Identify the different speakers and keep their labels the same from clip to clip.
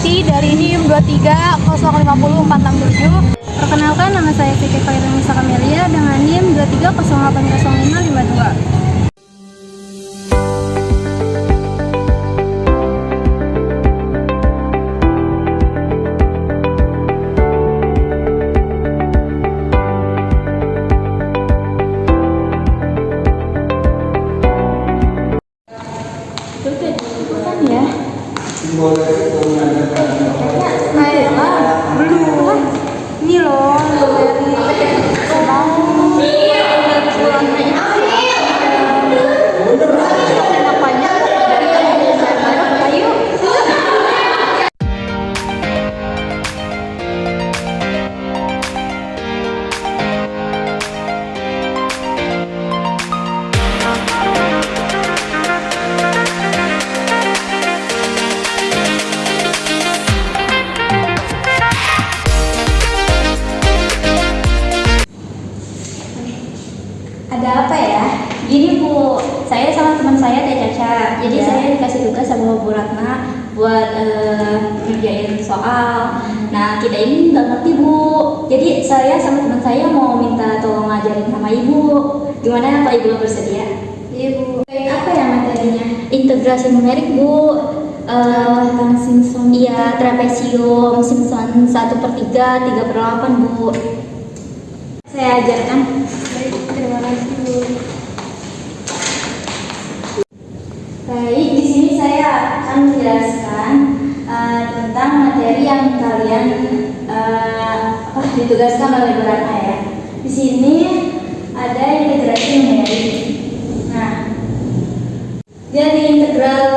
Speaker 1: Siti dari NIM 2305047.
Speaker 2: Perkenalkan, nama saya Siti Fairunnisa Kamelia dengan NIM 2300552.
Speaker 1: Belum. Ini loh dari
Speaker 3: Ada apa ya? Gini Bu, saya sama teman saya Teh Caca. Jadi saya dikasih tugas sama Bu Ratna buat ngerjain soal. Nah kita ini nggak ngerti Bu. Jadi saya sama teman saya mau minta tolong ngajarin sama Ibu. Gimana kalau Ibu bersedia?
Speaker 2: Iya Bu. Apa ya materinya?
Speaker 3: Integrasi numerik Bu.
Speaker 2: Tentang Simpson.
Speaker 3: Iya, trapesium, Simpson 1/3, 3/8 Bu. Saya ajarkan.
Speaker 2: Terima kasih Bu.
Speaker 3: Baik, di sini saya akan menjelaskan tentang materi yang kalian ditugaskan oleh Bu Ratna ya. Di sini ada integrasi numerik. Nah, jadi integral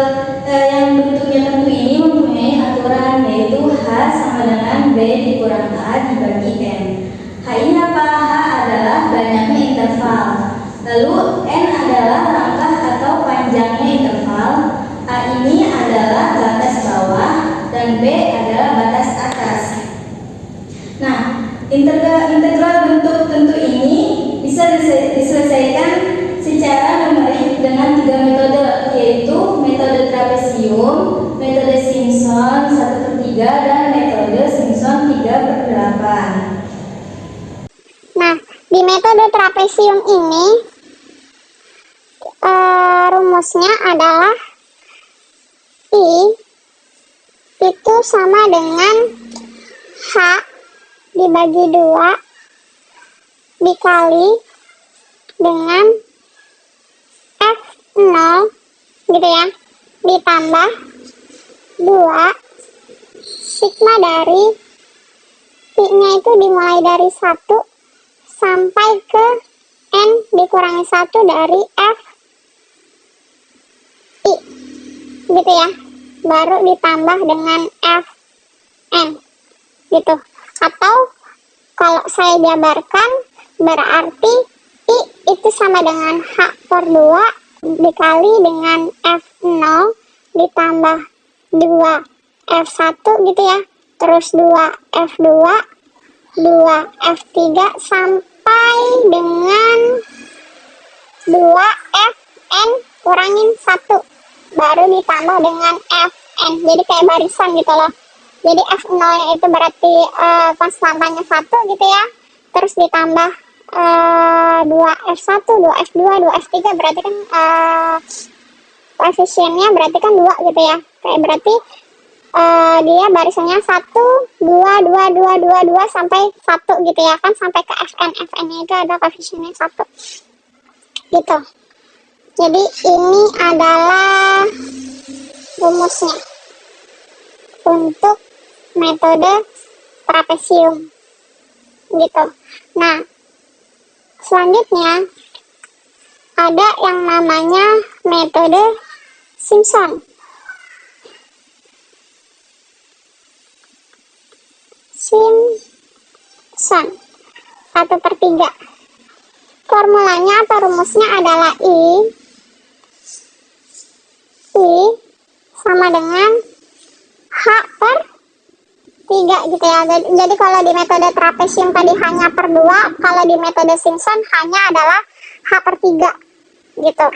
Speaker 3: yang bentuknya tentu ini mempunyai aturan, yaitu H sama dengan B dikurang A dibagi N. H ini apa? H adalah banyaknya interval. Lalu N adalah langkah atau panjangnya interval. A ini adalah batas bawah dan B adalah batas atas. Nah, integral bentuk tentu ini bisa diselesaikan secara numerik dengan 3 metode, yaitu metode trapesium, metode Simpson 1/3 dan metode Simpson 3/8.
Speaker 4: Nah, di metode trapesium ini rumusnya adalah I itu sama dengan H dibagi 2 dikali dengan F0 gitu ya, ditambah 2 sigma dari I-nya itu dimulai dari 1 sampai ke N dikurangi 1 dari F I gitu ya, baru ditambah dengan F N gitu. Atau kalau saya jabarkan berarti I itu sama dengan H/2 dikali dengan F0 ditambah 2 F1 gitu ya, terus 2 F2 2 F3 sampai dengan 2 Fn kurangin 1 baru ditambah dengan Fn. Jadi kayak barisan gitu loh. Jadi F0 nya itu berarti konstantanya 1 gitu ya, terus ditambah 2 F1 2 F2 2 F3 berarti kan koefisiennya berarti kan 2 gitu ya. Kayak berarti dia barisannya 1 2 2 2 2 2 sampai 1 gitu ya kan, sampai ke Fn. Fn nya itu ada koefisiennya 1 gitu. Jadi ini adalah rumusnya untuk metode trapesium gitu. Nah, selanjutnya ada yang namanya metode Simpson. Simpson 1/3. Formulanya atau rumusnya adalah I sama dengan H/3 gitu ya. Jadi kalau di metode trapesium tadi hanya per 2, kalau di metode Simpson hanya adalah H/3 gitu.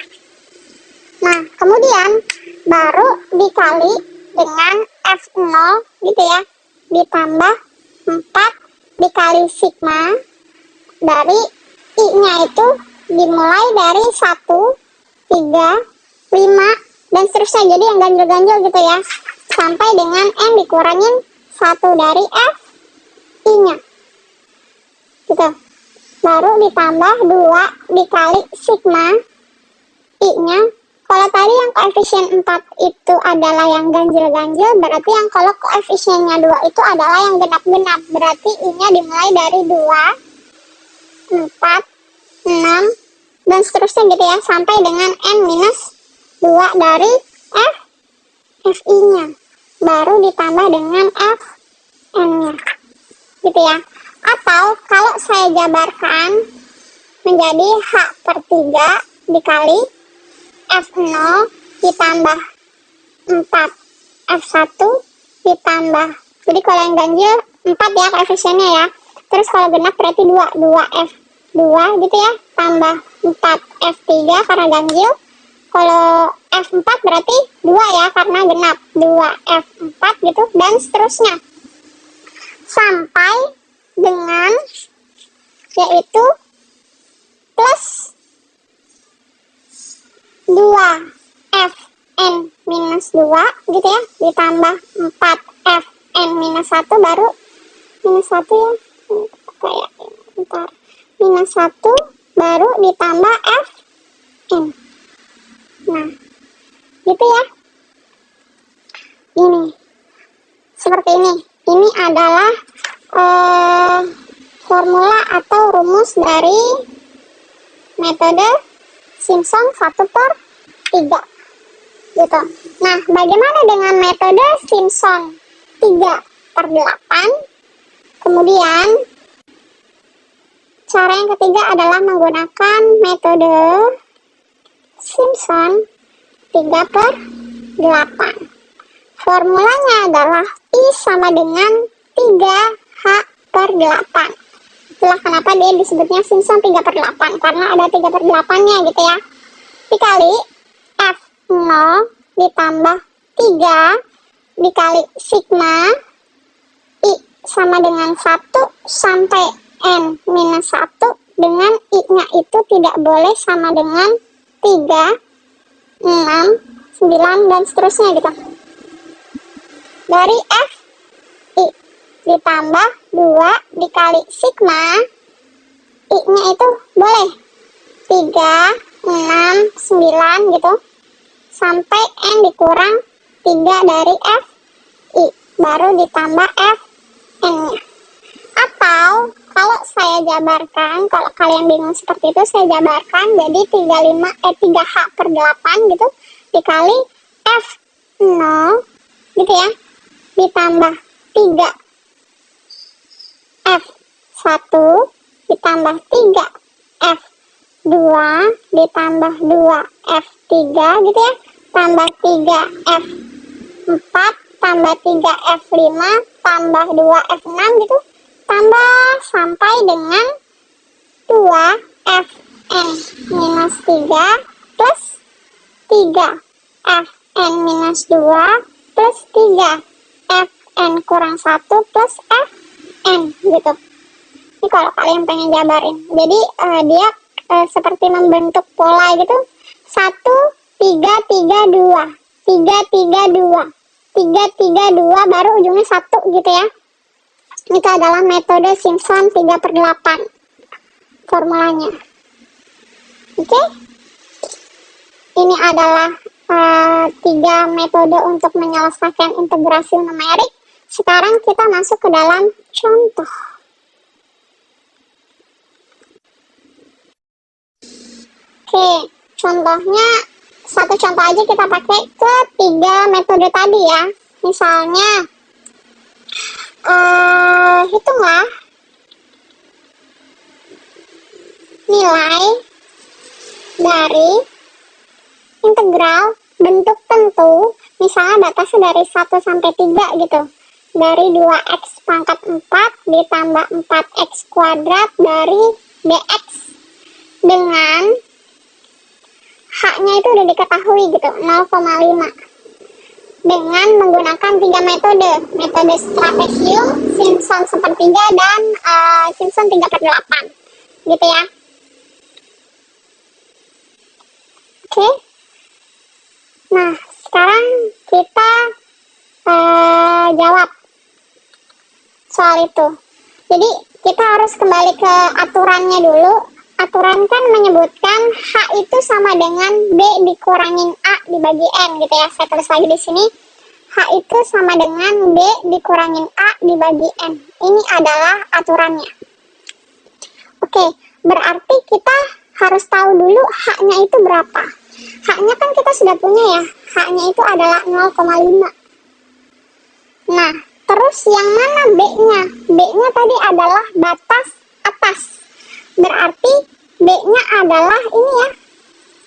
Speaker 4: Nah, kemudian baru dikali dengan F0 gitu ya, ditambah 4 dikali sigma dari I-nya itu dimulai dari 1, 3, 5, dan seterusnya. Jadi yang ganjil-ganjil gitu ya, sampai dengan N dikurangin 1 dari F I-nya gitu. Baru ditambah 2 dikali sigma I-nya. Kalau tadi yang koefisien 4 itu adalah yang ganjil-ganjil, berarti yang kalau koefisiennya 2 itu adalah yang genap-genap. Berarti I-nya dimulai dari 2, 4, 6, dan seterusnya gitu ya, sampai dengan N minus 2 dari Fi-nya. Baru ditambah dengan Fn-nya. Gitu ya. Atau kalau saya jabarkan menjadi H/3 dikali F0 ditambah 4 F1 ditambah, jadi kalau yang ganjil 4 ya koefisiennya ya, terus kalau genap berarti 2 F2 gitu ya, tambah 4 F3 karena ganjil. Kalau F4 berarti 2 ya karena genap, 2 F4 gitu, dan seterusnya sampai dengan yaitu plus 2 Fn minus 2 gitu ya, ditambah 4 Fn minus 1, baru minus 1 ya, kayak bentar, minus 1 baru ditambah Fn. Nah gitu ya, ini seperti ini adalah formula atau rumus dari metode Simpson 1/3 gitu. Nah, bagaimana dengan metode Simpson 3/8? Kemudian cara yang ketiga adalah menggunakan metode Simpson 3/8. Formulanya adalah I sama dengan 3H/8. Itulah kenapa dia disebutnya Simpson 3/8, karena ada 3/8-nya gitu ya. Dikali F0 ditambah 3 dikali sigma I sama dengan 1 sampai N minus 1, dengan I-nya itu tidak boleh sama dengan 3, 6, 9, dan seterusnya gitu. Dari F I ditambah 2 dikali sigma I-nya itu boleh 3, 6, 9 gitu, sampai N dikurang 3 dari F I, baru ditambah F N-nya. Atau kalau saya jabarkan, kalau kalian bingung seperti itu, saya jabarkan jadi 3H/8 gitu dikali F0 gitu ya, ditambah 3 F1 ditambah 3 F2 ditambah 2 F3 gitu ya, tambah 3 F4 tambah 3 F5 tambah 2 F6 gitu, tambah sampai dengan 2 Fn minus 3 plus 3 Fn minus 2 plus 3 Fn kurang 1 plus Fn gitu. Ini kalau kalian pengen jabarin, jadi dia seperti membentuk pola gitu, 1, 3, 3, 2, 3, 3, 2, 3, 3, 2, baru ujungnya 1 gitu ya. Itu adalah metode Simpson 3/8 formulanya. Oke, ini adalah 3 metode untuk menyelesaikan integrasi numerik. Sekarang kita masuk ke dalam contoh. Oke, contohnya satu contoh aja kita pakai ke 3 metode tadi ya. Misalnya hitunglah nilai dari integral bentuk tentu, misalnya batasnya dari 1 sampai 3 gitu, dari 2x pangkat 4 ditambah 4x kuadrat dari dx, dengan h-nya itu udah diketahui gitu, 0,5. dengan menggunakan 3 metode. Metode trapesium, Simpson sepertiga, dan Simpson 3/8. Gitu ya. Oke. Nah, sekarang kita jawab soal itu. Jadi, kita harus kembali ke aturannya dulu. Aturan kan menyebutkan H itu sama dengan B dikurangin A dibagi N gitu ya. Saya tulis lagi di sini. H itu sama dengan B dikurangin A dibagi N. Ini adalah aturannya. Oke, berarti kita harus tahu dulu H-nya itu berapa. H-nya kan kita sudah punya ya. H-nya itu adalah 0,5. Nah, terus yang mana B-nya? B-nya tadi adalah batas atas. Berarti B-nya adalah ini ya,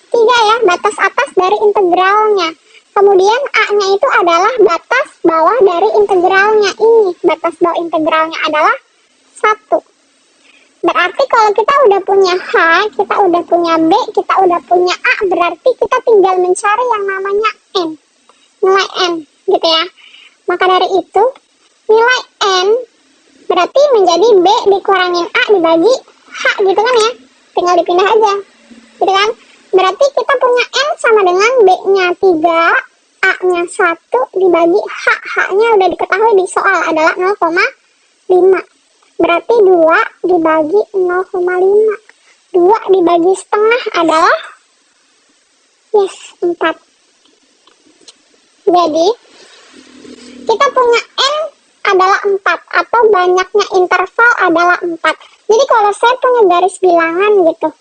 Speaker 4: 3 ya, batas atas dari integralnya. Kemudian A-nya itu adalah batas bawah dari integralnya. Ini, batas bawah integralnya adalah 1. Berarti kalau kita udah punya H, kita udah punya B, kita udah punya A, berarti kita tinggal mencari yang namanya N. Nilai N, gitu ya. Maka dari itu, nilai N berarti menjadi B dikurangin A dibagi H gitu kan ya. Tinggal dipindah aja. Gitu kan? Berarti kita punya N sama dengan B-nya 3, A-nya 1 dibagi H. H-nya udah diketahui di soal adalah 0,5. Berarti 2 dibagi 0,5. 2 dibagi setengah adalah 4. Jadi, kita punya N adalah 4 atau banyaknya interval adalah 4. Jadi kalau saya punya garis bilangan gitu,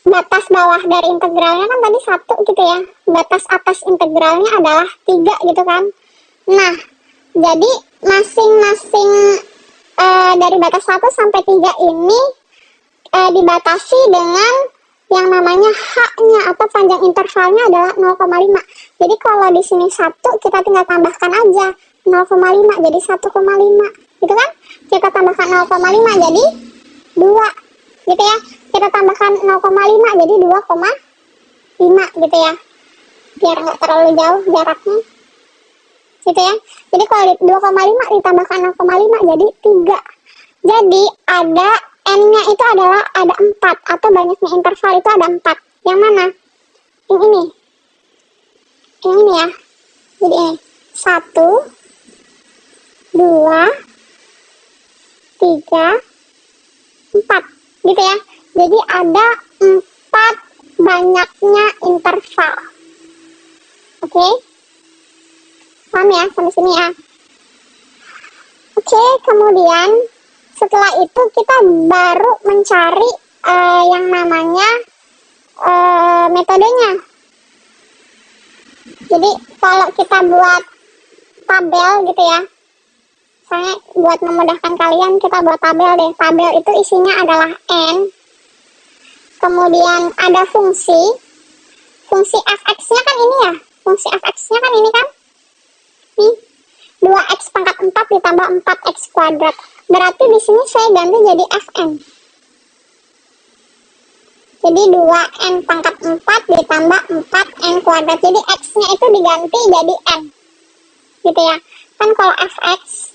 Speaker 4: batas bawah dari integralnya kan tadi 1 gitu ya, batas atas integralnya adalah 3 gitu kan. Nah, jadi masing-masing dari batas 1 sampai 3 ini dibatasi dengan yang namanya H-nya atau panjang intervalnya adalah 0,5. Jadi kalau di sini 1 kita tinggal tambahkan aja 0,5 jadi 1,5 gitu kan. Kita tambahkan 0,5 jadi 2 gitu ya. Kita tambahkan 0,5 jadi 2,5 gitu ya. Biar nggak terlalu jauh jaraknya. Gitu ya. Jadi kalau 2,5 ditambahkan 0,5 jadi 3. Jadi ada N-nya itu adalah ada 4 atau banyaknya interval itu ada 4. Yang mana? Yang ini. Yang ini ya. Jadi ini 1 2 3 4 gitu ya. Jadi ada 4 banyaknya interval. Oke. Paham ya sampai sini ya. Oke, kemudian setelah itu kita baru mencari yang namanya metodenya. Jadi kalau kita buat tabel gitu ya, misalnya buat memudahkan kalian kita buat tabel deh. Tabel itu isinya adalah N, kemudian ada fungsi fx-nya kan ini ya, fungsi fx-nya kan ini kan, nih 2x pangkat 4 ditambah 4x kuadrat. Berarti di sini saya ganti jadi fn. Jadi 2n pangkat 4 ditambah 4n kuadrat. Jadi x-nya itu diganti jadi n. Gitu ya. Kan kalau fx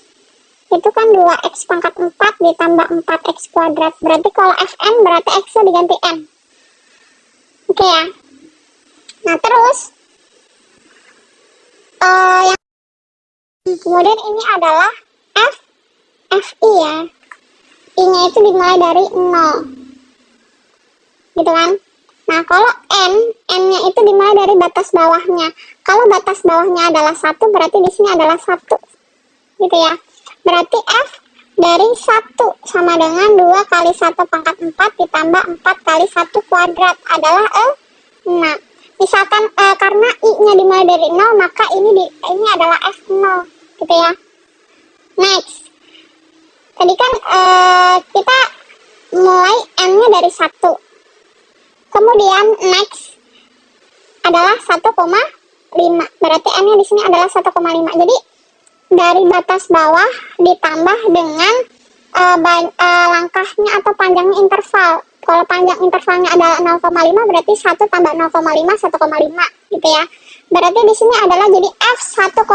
Speaker 4: itu kan 2x pangkat 4 ditambah 4x kuadrat. Berarti kalau fn berarti x-nya diganti n. Oke ya. Nah terus yang kemudian ini adalah FI ya. I-nya itu dimulai dari 0. Gitu kan? Nah, kalau N-nya itu dimulai dari batas bawahnya. Kalau batas bawahnya adalah 1, berarti di sini adalah 1. Gitu ya. Berarti F dari 1 sama dengan 2 kali 1 pangkat 4 ditambah 4 kali 1 kuadrat adalah 6. Misalkan karena I-nya dimulai dari 0, maka ini adalah F0. Gitu ya. Next. Tadi kan kita mulai N-nya dari 1. Kemudian next adalah 1,5. Berarti N-nya di sini adalah 1,5. Jadi dari batas bawah ditambah dengan langkahnya atau panjangnya interval. Kalau panjang intervalnya adalah 0,5 berarti 1 tambah 0,5 1,5 gitu ya. Berarti di sini adalah jadi F 1,5.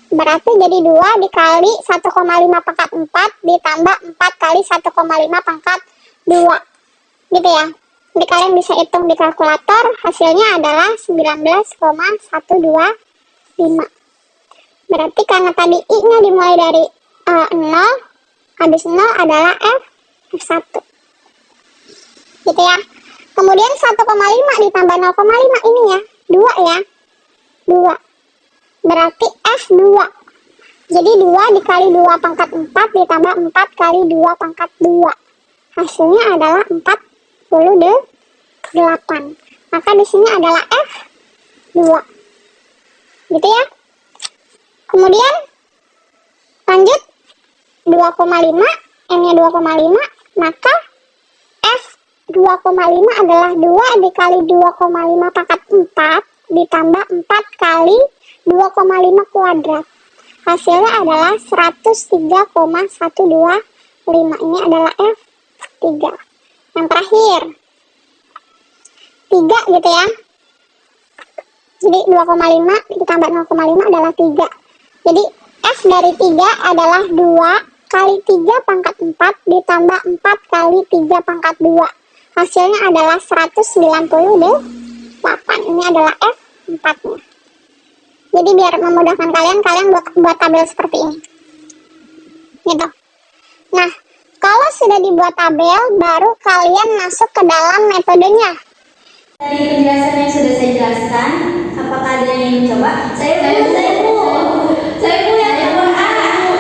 Speaker 4: Berarti jadi 2 dikali 1,5 pangkat 4 ditambah 4 kali 1,5 pangkat 2. Gitu ya. Jadi kalian bisa hitung di kalkulator, hasilnya adalah 19,125. Berarti karena tadi I-nya dimulai dari 0, habis 0 adalah F1. Gitu ya. Kemudian 1,5 ditambah 0,5 ini ya, 2 ya. 2. Berarti F2. Jadi 2 dikali 2 pangkat 4 ditambah 4 kali 2 pangkat 2. Hasilnya adalah 48. Maka di sini adalah F2. Gitu ya. Kemudian lanjut 2,5, N-nya 2,5, maka F2,5 adalah 2 dikali 2,5 pangkat 4 ditambah 4 kali 2,5 kuadrat. Hasilnya adalah 103,125. Ini adalah F3. Yang terakhir 3 gitu ya. Jadi 2,5 ditambah 0,5 adalah 3. Jadi F dari 3 adalah 2 kali 3 pangkat 4 ditambah 4 kali 3 pangkat 2. Hasilnya adalah 198. Ini adalah F4-nya. Jadi biar memudahkan kalian buat tabel seperti ini. Gitu. Nah, kalau sudah dibuat tabel, baru kalian masuk ke dalam metodenya.
Speaker 3: Dari penjelasan yang sudah saya jelaskan, apakah ada yang ingin mencoba? Saya mau yang coba.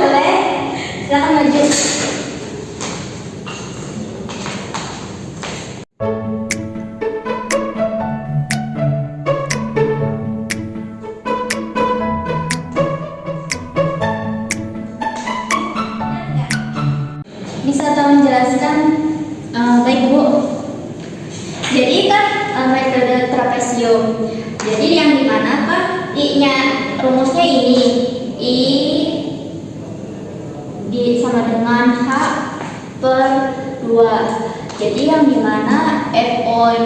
Speaker 3: Boleh? Silakan maju. Bisa tolong menjelaskan? Baik Bu. Jadi kan metode trapesium. Jadi yang dimana kan I-nya rumusnya ini, I sama dengan H per 2. Jadi yang dimana F0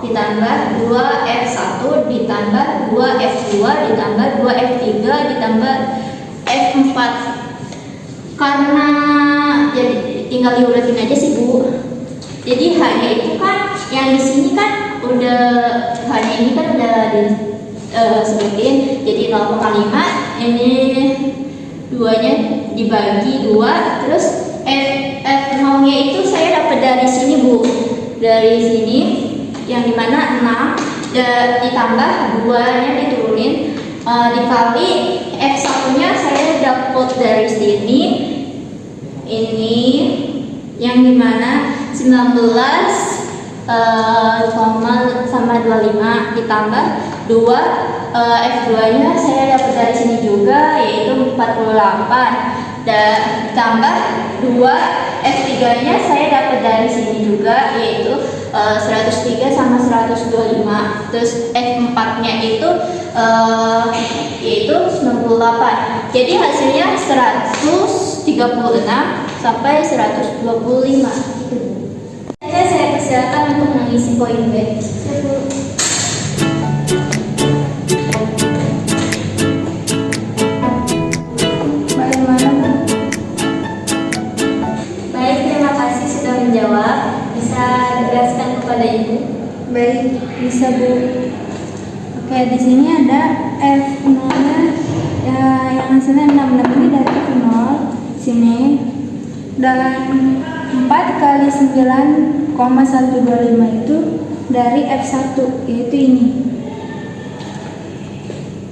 Speaker 3: ditambah 2 F1 ditambah 2 F2 ditambah 2 F3 ditambah F4. Karena jadi tinggal diuratin aja sih Bu. Jadi H-nya itu kan yang di sini kan udah H-nya ini kan udah disebutin. Jadi 0,5 ini 2-nya dibagi 2, terus F0-nya itu saya dapat dari sini Bu. Dari sini yang dimana 6 ditambah 2-nya diturunin dikali F1-nya saya dapat dari sini. Ini yang dimana 19 sama 25 ditambah 2 F2-nya saya dapat dari sini juga, yaitu 48, dan ditambah 2 F3-nya saya dapat dari sini juga, yaitu 103 sama 125. Terus F4-nya itu yaitu 98. Jadi hasilnya 136 sampai 125. Saya persilakan untuk mengisi poin B.
Speaker 2: Bagaimana?
Speaker 3: Baik, terima kasih sudah menjawab. Bisa dijelaskan kepada Ibu?
Speaker 2: Baik, bisa Bu. Oke, di sini ada F0-nya yang hasilnya 66 ini dari F0 sini, dan 4 kali 9,125 itu dari F1, yaitu ini.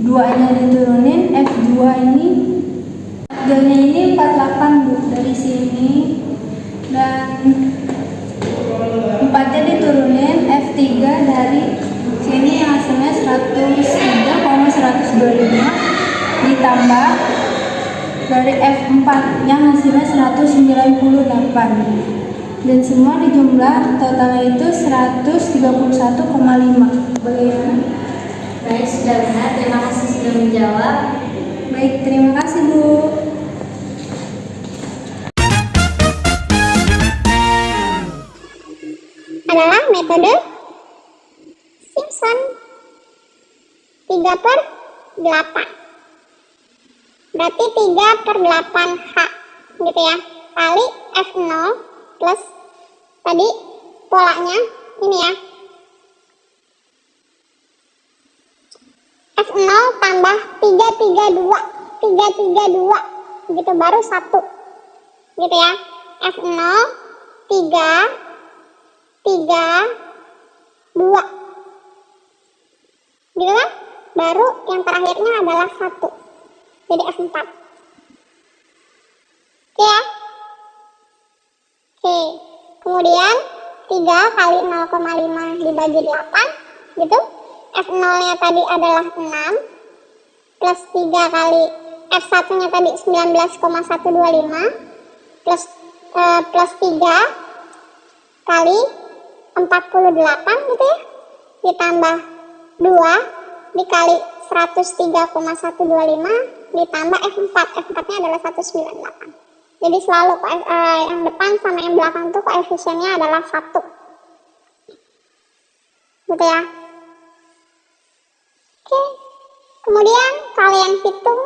Speaker 2: 2-nya diturunin, F2 ini, F2-nya ini 48 Bu, dari sini, dan 4-nya diturunin, F3 dari sini yang hasilnya 103,125 ditambah dari F4 yang hasilnya 198, dan semua dijumlah totalnya itu 131,5. Bagaimana?
Speaker 3: Baik, sudah benar. Terima kasih sudah menjawab.
Speaker 2: Baik, terima kasih Bu.
Speaker 4: metode Simpson. 3/8. Berarti 3/8H gitu ya. Kali F0 plus tadi polanya ini ya. F0 tambah 332 gitu baru 1 gitu ya. F0 3 2 gitu kan, baru yang terakhirnya adalah 1, jadi F4. Oke ya. Oke, kemudian 3 kali 0,5 dibagi 8 gitu. F0 nya tadi adalah 6 plus 3 kali F1 nya tadi 19,125 plus 3 kali 48 gitu ya, ditambah 2 dikali 103,125 ditambah F4 nya adalah 198. Jadi selalu yang depan sama yang belakang tuh koefisiennya adalah 1 gitu ya. Oke, kemudian kalian hitung,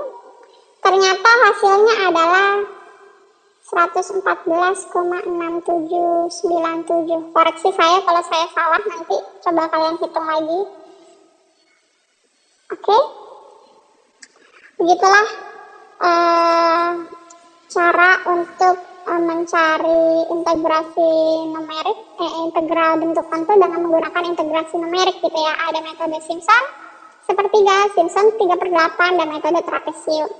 Speaker 4: ternyata hasilnya adalah 114,6797. Koreksi saya kalau saya salah, nanti coba kalian hitung lagi. Oke, begitulah cara untuk mencari integrasi numerik, integral bentukan tuh dengan menggunakan integrasi numerik gitu ya. Ada metode Simpson sepertiga, Simpson 3/8, dan metode trapesium.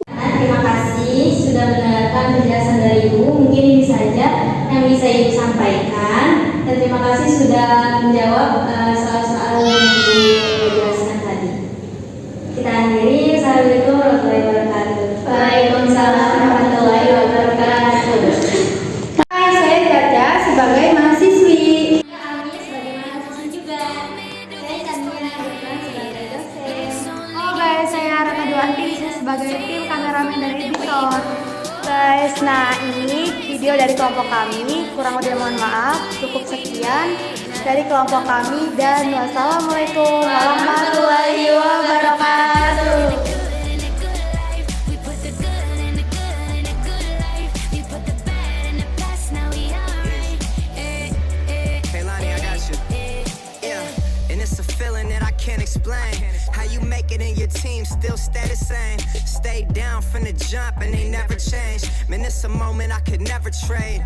Speaker 3: Terima kasih sudah mendengarkan penjelasan dari Ibu. Mungkin ini saja yang bisa Ibu sampaikan, dan terima kasih sudah menjawab soal-soal yang Ibu jelaskan tadi. Kita akhiri. Assalamualaikum warahmatullahi wabarakatuh. Waalaikumsalam warahmatullahi wabarakatuh.
Speaker 1: Hai, saya Caca sebagai mahasiswi.
Speaker 3: Kami sebagai mahasiswa juga. Saya Camilla berperan sebagai dosen.
Speaker 2: Oh guys, saya Raka Duanti sebagai tim kameramen dari editor.
Speaker 1: Guys, nah ini video dari kelompok kami. Kurang lebih mohon maaf. Cukup sekian dari kelompok kami, dan wassalamualaikum warahmatullahi wabarakatuh.
Speaker 5: Can't explain how you make it and your team still stay the same. Stay down from the jump and they never change. Man, it's a moment I could never trade.